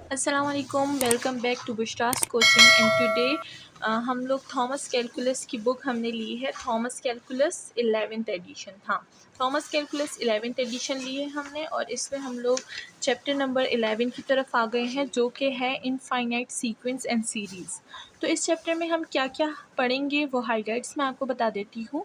अस्सलामुअलैकुम, welcome back to Bushra's coaching and today हम लोग थॉमस कैलकुलस की बुक हमने ली है। थॉमस कैलकुलस 11th एडिशन, हाँ, थॉमस कैलकुलस 11th एडिशन ली है हमने और इसमें हम लोग चैप्टर नंबर 11 की तरफ आ गए हैं, जो कि है इनफाइनाइट सीक्वेंस एंड सीरीज़। तो इस चैप्टर में हम क्या क्या पढ़ेंगे वो हाइलाइट्स मैं आपको बता देती हूँ।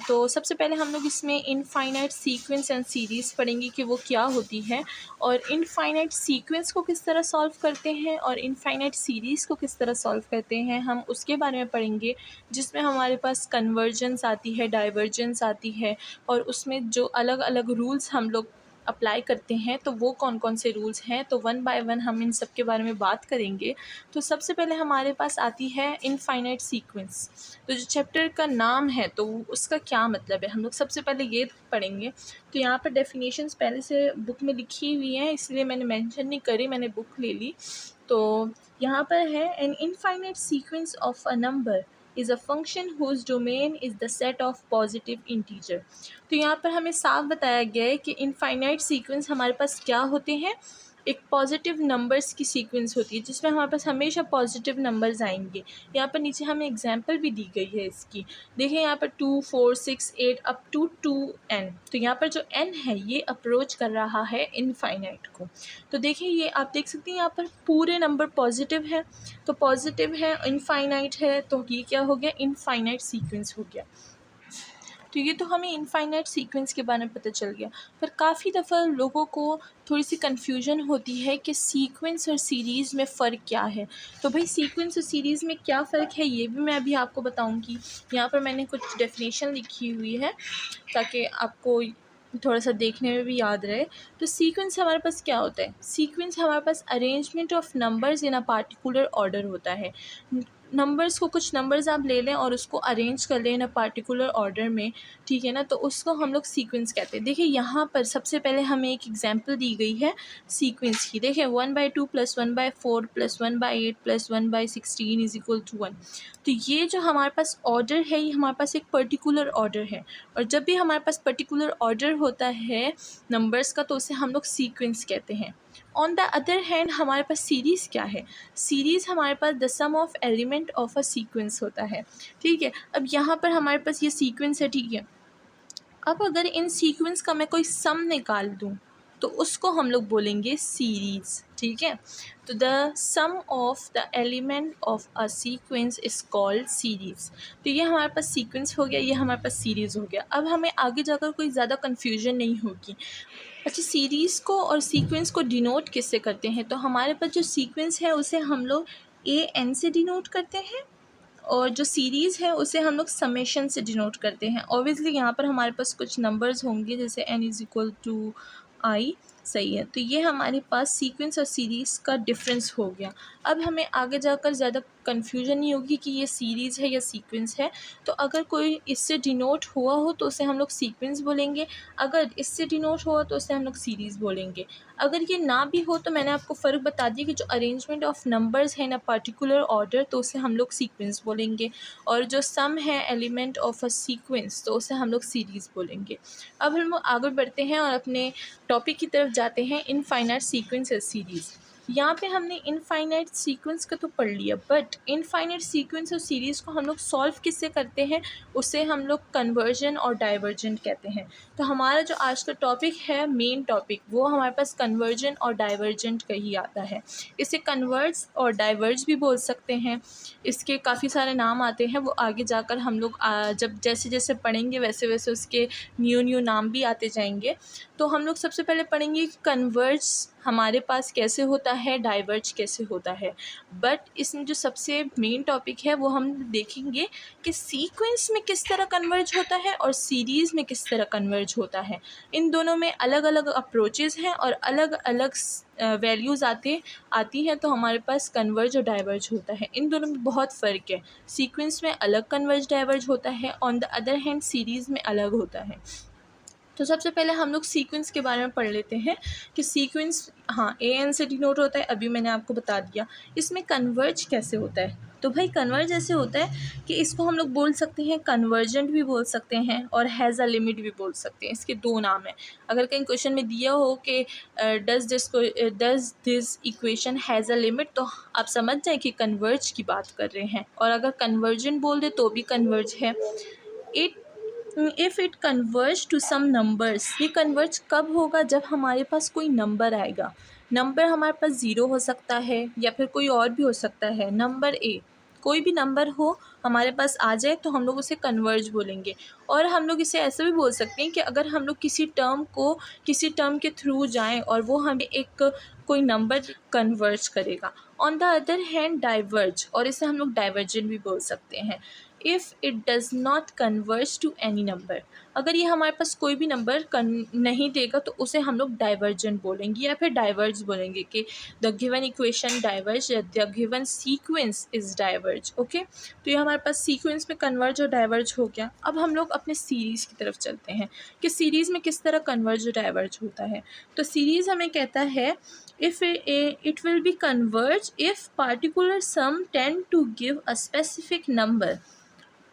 तो सबसे पहले हम लोग इसमें इनफाइनाइट सीक्वेंस एंड सीरीज़ पढ़ेंगे कि वो क्या होती है, और इनफाइनाइट सीक्वेंस को किस तरह सॉल्व करते हैं और इनफाइनाइट सीरीज़ को किस तरह सॉल्व करते हैं, हम उसके बारे में पढ़ेंगे। जिसमें हमारे पास कन्वर्जेंस आती है, डाइवर्जेंस आती है, और उसमें जो अलग अलग रूल्स हम लोग अप्लाई करते हैं तो वो कौन कौन से रूल्स हैं, तो वन बाय वन हम इन सब के बारे में बात करेंगे। तो सबसे पहले हमारे पास आती है इनफाइनाइट सीक्वेंस। तो जो चैप्टर का नाम है तो उसका क्या मतलब है, हम लोग सबसे पहले ये पढ़ेंगे। तो यहाँ पर डेफिनेशंस पहले से बुक में लिखी हुई हैं, इसलिए मैंने मेंशन नहीं करी, मैंने बुक ले ली। तो यहाँ पर है, an infinite sequence of a number is a function whose domain is the set of positive integer. तो यहाँ पर हमें साफ बताया गया है कि इनफाइनाइट सीक्वेंस हमारे पास क्या होते हैं, एक पॉजिटिव नंबर्स की सीक्वेंस होती है जिसमें हमारे पास हमेशा पॉजिटिव नंबर्स आएंगे। यहाँ पर नीचे हमें एग्जांपल भी दी गई है इसकी। देखिए यहाँ पर 2, 4, 6, 8 अप टू 2n। तो यहाँ पर जो n है ये अप्रोच कर रहा है इनफाइनाइट को। तो देखिए ये आप देख सकते हैं यहाँ पर पूरे नंबर पॉजिटिव है, तो पॉजिटिव है, इनफाइनाइट है, तो ये क्या हो गया, इनफाइनाइट सीक्वेंस हो गया। तो ये तो हमें इनफाइनाइट सीक्वेंस के बारे में पता चल गया। पर काफ़ी दफ़ा लोगों को थोड़ी सी कन्फ्यूजन होती है कि सीक्वेंस और सीरीज़ में फ़र्क क्या है। तो भाई सीक्वेंस और सीरीज़ में क्या फ़र्क है ये भी मैं अभी आपको बताऊंगी। यहाँ पर मैंने कुछ डेफिनेशन लिखी हुई है ताकि आपको थोड़ा सा देखने में भी याद रहे। तो सीक्वेंस हमारे पास क्या होता है, सीक्वेंस हमारे पास arrangement of numbers in a particular order होता है। नंबर्स को, कुछ नंबर्स आप ले लें और उसको अरेंज कर लें इन अ पार्टिकुलर ऑर्डर में, ठीक है ना, तो उसको हम लोग सीक्वेंस कहते हैं। देखिए यहाँ पर सबसे पहले हमें एक एग्जांपल दी गई है सीक्वेंस की। देखिए 1/2 + 1/4 + 1/8 + 1/16 इज इक्वल टू 1। तो ये जो हमारे पास ऑर्डर है ये हमारे पास एक पर्टिकुलर ऑर्डर है, और जब भी हमारे पास पर्टिकुलर ऑर्डर होता है नंबर्स का तो उसे हम लोग सीक्वेंस कहते हैं। ऑन द अदर हैंड हमारे पास सीरीज़ क्या है, सीरीज़ हमारे पास the sum of element of a sequence होता है, ठीक है। अब यहाँ पर हमारे पास ये सीक्वेंस है, ठीक है। अब अगर इन सीक्वेंस का मैं कोई सम निकाल दूँ तो उसको हम लोग बोलेंगे सीरीज़, ठीक है। तो the sum of the element of a sequence is called series. तो ये हमारे पास सीक्वेंस हो गया, ये हमारे पास सीरीज़ हो गया। अब हमें आगे जाकर कोई ज़्यादा कन्फ्यूजन नहीं होगी। अच्छा, सीरीज़ को और सीक्वेंस को डिनोट किससे करते हैं, तो हमारे पास जो सीक्वेंस है उसे हम लोग AN से डिनोट करते हैं, और जो सीरीज़ है उसे हम लोग समेशन से डिनोट करते हैं। ऑब्वियसली यहाँ पर हमारे पास कुछ नंबर्स होंगे जैसे n is equal to I, सही है। तो ये हमारे पास सीक्वेंस और सीरीज़ का डिफरेंस हो गया। अब हमें आगे जाकर ज़्यादा कन्फ्यूजन नहीं होगी कि ये सीरीज़ है या सीक्वेंस है। तो अगर कोई इससे डिनोट हुआ हो तो उसे हम लोग सीक्वेंस बोलेंगे, अगर इससे डिनोट हुआ तो उसे हम लोग सीरीज़ बोलेंगे। अगर ये ना भी हो तो मैंने आपको फ़र्क बता दिया कि जो अरेंजमेंट ऑफ नंबर्स है इन अ पर्टिकुलर ऑर्डर तो उसे हम लोग सीक्वेंस बोलेंगे, और जो सम है एलिमेंट ऑफ अ सीक्वेंस तो उसे हम लोग सीरीज़ बोलेंगे। अब हम आगे बढ़ते हैं और अपने टॉपिक की तरफ जाते हैं, इनफाइनाइट सीक्वेंस एंड सीरीज़। यहाँ पे हमने इनफाइनाइट सीक्वेंस का तो पढ़ लिया, बट इनफाइनाइट सीक्वेंस और सीरीज़ को हम लोग सॉल्व किससे करते हैं, उसे हम लोग कन्वर्जन और डाइवर्जेंट कहते हैं। तो हमारा जो आज का टॉपिक है, मेन टॉपिक, वो हमारे पास कन्वर्जन और डाइवर्जेंट का ही आता है। इसे कन्वर्ज और डाइवर्ज भी बोल सकते हैं, इसके काफ़ी सारे नाम आते हैं, वो आगे जाकर हम लोग जब जैसे जैसे पढ़ेंगे वैसे वैसे उसके न्यू नाम भी आते जाएंगे। तो हम लोग सबसे पहले पढ़ेंगे कि कन्वर्ज हमारे पास कैसे होता है, डाइवर्ज कैसे होता है। बट इसमें जो सबसे मेन टॉपिक है वो हम देखेंगे कि सीक्वेंस में किस तरह कन्वर्ज होता है और सीरीज़ में किस तरह कन्वर्ज होता है। इन दोनों में अलग अलग अप्रोचेज़ हैं और अलग अलग वैल्यूज़ आती हैं, तो हमारे पास कन्वर्ज और डाइवर्ज होता है। इन दोनों में बहुत फ़र्क है, सीक्वेंस में अलग कन्वर्ज डाइवर्ज होता है, on the other hand series में अलग होता है। तो सबसे पहले हम लोग सीक्वेंस के बारे में पढ़ लेते हैं कि सीक्वेंस, हाँ, AN से डिनोट होता है, अभी मैंने आपको बता दिया। इसमें कन्वर्ज कैसे होता है, तो भाई कन्वर्ज ऐसे होता है कि इसको हम लोग बोल सकते हैं कन्वर्जेंट भी बोल सकते हैं और हैज़ अ लिमिट भी बोल सकते हैं। इसके दो नाम हैं। अगर कहीं क्वेश्चन में दिया हो कि does this equation has a limit, तो आप समझ जाए कि कन्वर्ज की बात कर रहे हैं। और अगर कन्वर्जेंट बोल दे तो भी कन्वर्ज है। It if it converge to some numbers, ये कन्वर्ज कब होगा? जब हमारे पास कोई नंबर आएगा। नंबर हमारे पास ज़ीरो हो सकता है या फिर कोई और भी हो सकता है। नंबर ए, कोई भी नंबर हो हमारे पास आ जाए तो हम लोग उसे कन्वर्ज बोलेंगे। और हम लोग इसे ऐसे भी बोल सकते हैं कि अगर हम लोग किसी टर्म के थ्रू जाएं और वो हमें एक कोई नंबर कन्वर्ज करेगा। On the other hand diverge, और इसे हम लोग डाइवर्जेंट भी बोल सकते हैं। If it does not converge to any number, अगर ये हमारे पास कोई भी नंबर नहीं देगा तो उसे हम लोग डाइवर्जेंट बोलेंगे या फिर डाइवर्ज बोलेंगे कि द गिवन इक्वेशन डाइवर्ज या the given sequence is diverge. Okay, तो ये हमारे पास सीक्वेंस में कन्वर्ज और डाइवर्ज हो गया। अब हम लोग अपने सीरीज़ की तरफ चलते हैं कि सीरीज़ में किस तरह कन्वर्ज और डाइवर्ज होता है। तो सीरीज़ हमें कहता है if it will be converge if particular sum tend to give a specific number,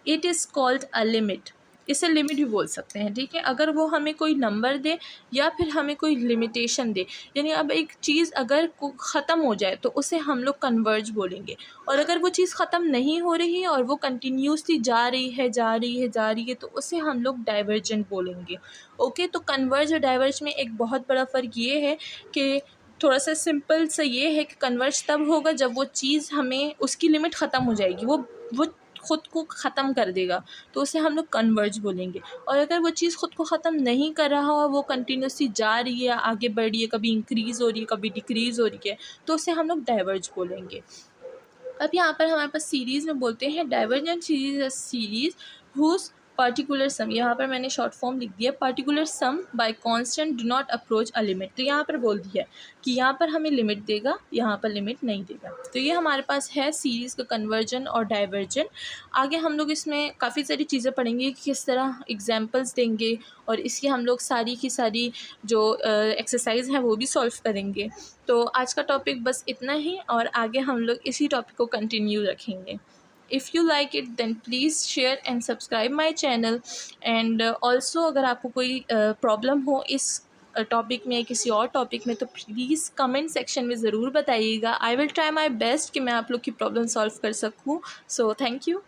it is called a limit। इसे लिमिट भी बोल सकते हैं, ठीक है। अगर वो हमें कोई नंबर दे या फिर हमें कोई लिमिटेशन दे, यानी अब एक चीज़ अगर ख़त्म हो जाए तो उसे हम लोग कन्वर्ज बोलेंगे। और अगर वो चीज़ ख़त्म नहीं हो रही है और वो कंटिन्यूसली जा रही है तो उसे हम लोग डाइवर्जेंट बोलेंगे। ओके, तो कन्वर्ज और डाइवर्ज में एक बहुत बड़ा फ़र्क ये है कि थोड़ा सा सिंपल सा ये है कि कन्वर्ज तब होगा जब वो चीज़ हमें उसकी लिमिट ख़त्म हो जाएगी, वो ख़ुद को ख़त्म कर देगा, तो उसे हम लोग कन्वर्ज बोलेंगे। और अगर वो चीज़ ख़ुद को ख़त्म नहीं कर रहा हो, वो कंटिन्यूसली जा रही है, आगे बढ़ रही है, कभी इंक्रीज़ हो रही है, कभी डिक्रीज़ हो रही है, तो उसे हम लोग डाइवर्ज बोलेंगे। अब यहाँ पर हमारे पास सीरीज़ में बोलते हैं divergent series whose particular sum, यहाँ पर मैंने शॉर्ट फॉर्म लिख दिया, particular sum by constant do not approach a limit. तो यहाँ पर बोल दिया कि यहाँ पर हमें लिमिट देगा, यहाँ पर लिमिट नहीं देगा। तो ये हमारे पास है सीरीज़ का कन्वर्जन और डाइवर्जन। आगे हम लोग इसमें काफ़ी सारी चीज़ें पढ़ेंगे कि किस तरह एग्जाम्पल्स देंगे और इसकी हम लोग सारी की सारी जो एक्सरसाइज है वो भी सॉल्व करेंगे। तो आज का टॉपिक बस इतना ही और आगे हम लोग इसी टॉपिक को कंटिन्यू रखेंगे। If you like it then please share and subscribe my channel. And also अगर आपको कोई प्रॉब्लम हो इस टॉपिक में, किसी और टॉपिक में, तो प्लीज़ कमेंट सेक्शन में ज़रूर बताइएगा। I will try my best कि मैं आप लोग की प्रॉब्लम सॉल्व कर सकूँ। So thank you.